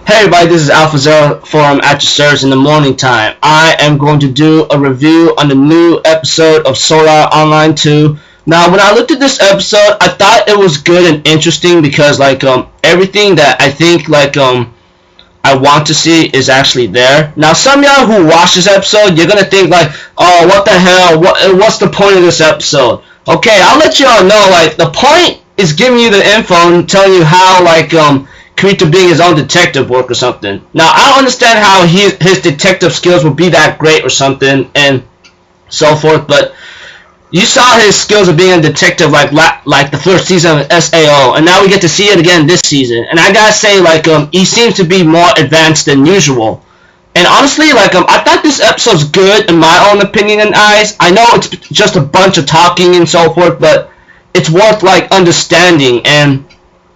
Hey everybody, this is Alpha Zero from At Your Service in the Morning Time. I am going to do a review on the new episode of Solar Online 2. Now, when I looked at this episode, I thought it was good and interesting because, everything that I think, I want to see is actually there. Now, some of y'all who watch this episode, you're gonna think, oh, what the hell, what's the point of this episode? Okay, I'll let y'all know, the point is giving you the info and telling you how, Kirito being his own detective work or something. Now, I don't understand how his detective skills would be that great or something and so forth, but you saw his skills of being a detective like the first season of SAO, and now we get to see it again this season. And I gotta say, he seems to be more advanced than usual. And honestly, I thought this episode's good in my own opinion and eyes. I know it's just a bunch of talking and so forth, but it's worth, understanding. And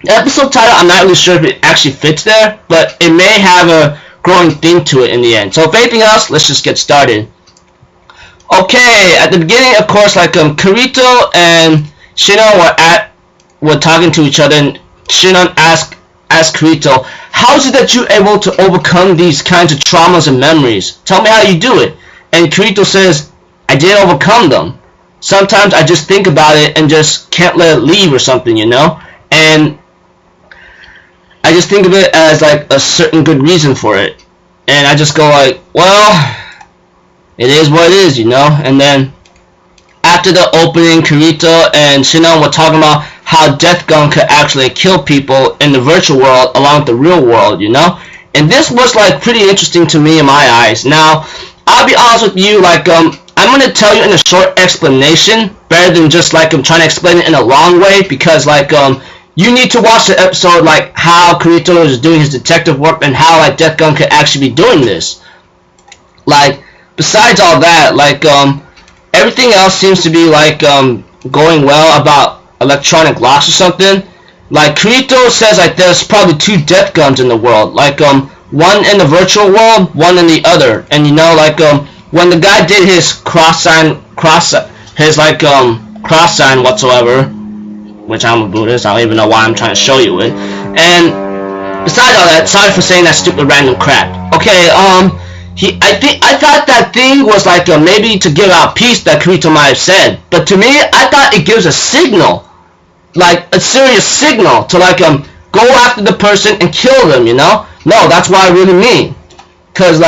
the episode title, I'm not really sure if it actually fits there, but it may have a growing theme to it in the end. So if anything else, let's just get started. Okay, at the beginning, of course, Kirito and Shinon were talking to each other, and Shinon asked Kirito, how is it that you're able to overcome these kinds of traumas and memories? Tell me how you do it. And Kirito says, I didn't overcome them. Sometimes I just think about it and just can't let it leave or something, And I just think of it as a certain good reason for it, and I just go well, it is what it is, And then after the opening, Kirito and Shinon were talking about how Death Gun could actually kill people in the virtual world along with the real world, And this was pretty interesting to me in my eyes. Now, I'll be honest with you, I'm gonna tell you in a short explanation better than just I'm trying to explain it in a long way, because you need to watch the episode, how Kirito is doing his detective work and how, Death Gun could actually be doing this. Besides all that, everything else seems to be, going well about electronic locks or something. Kirito says, there's probably 2 Death Guns in the world. One in the virtual world, one in the other. And, when the guy did his cross sign whatsoever, which I'm a Buddhist, I don't even know why I'm trying to show you it. And besides all that, sorry for saying that stupid random crap. Okay, I thought that thing was maybe to give out peace that Kirito might have said, but to me, I thought it gives a signal, a serious signal to go after the person and kill them, No, that's what I really mean, cause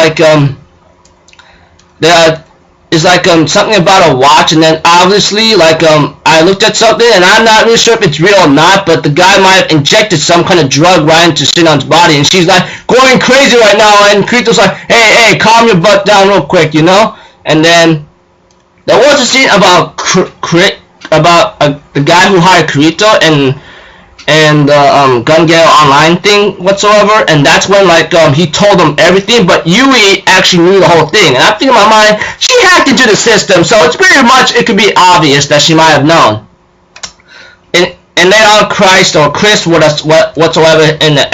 it's something about a watch, and then obviously I looked at something and I'm not really sure if it's real or not, but the guy might have injected some kind of drug right into Shinon's body, and she's going crazy right now, and Kirito's hey, calm your butt down real quick, And then there was a scene about the guy who hired Kirito and the Gun Gale Online thing whatsoever, and that's when he told them everything, but Yui actually knew the whole thing, and I think in my mind she hacked into the system, so it's pretty much, it could be obvious that she might have known. And then on Christ or Chris whatsoever in the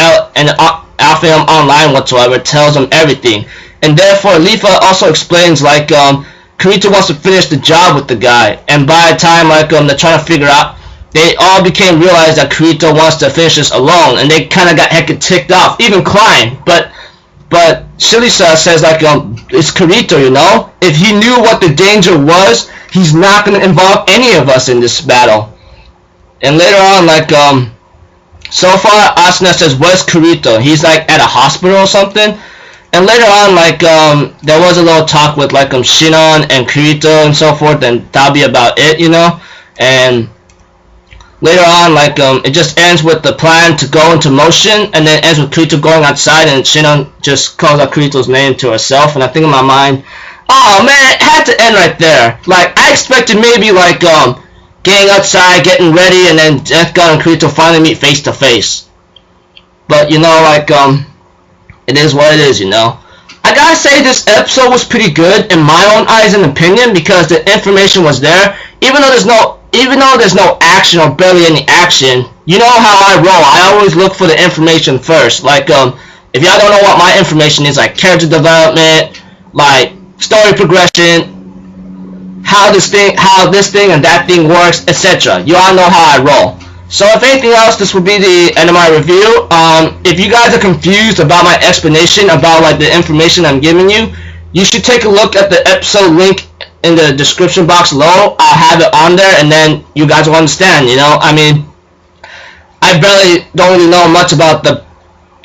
Alpha Online whatsoever tells them everything, and therefore Lifa also explains Kirito wants to finish the job with the guy, and by the time they're trying to figure out, they all realized that Kirito wants to finish this alone, and they kind of got heckin' ticked off, even crying. But Shilisa says it's Kirito, If he knew what the danger was, he's not gonna involve any of us in this battle. And later on, so far Asuna says, where's Kirito? He's at a hospital or something. And later on, there was a little talk with Shinon and Kirito and so forth, and that'll be about it, And later on, it just ends with the plan to go into motion, and then ends with Kirito going outside, and Shinon just calls out Kirito's name to herself, and I think in my mind, oh man, it had to end right there. I expected maybe, getting outside, getting ready, and then Death Gun and Kirito finally meet face to face. But, it is what it is, I gotta say this episode was pretty good in my own eyes and opinion, because the information was there, even though there's no action or barely any action. You know how I roll. I always look for the information first. If y'all don't know what my information is, character development, story progression, how this thing and that thing works, etc. You all know how I roll. So if anything else, this will be the end of my review. If you guys are confused about my explanation about like the information I'm giving you, you should take a look at the episode link in the description box below. I'll have it on there, and then you guys will understand. I mean, I don't really know much about the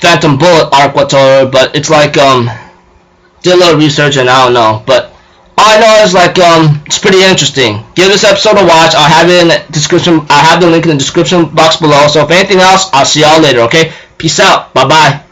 Phantom Bullet arc whatsoever, but it's like did a little research and I don't know, but all I know is like it's pretty interesting. Give this episode a watch. I'll have it in the description. I'll have the link in the description box below. So if anything else, I'll see y'all later. Okay, peace out. Bye bye.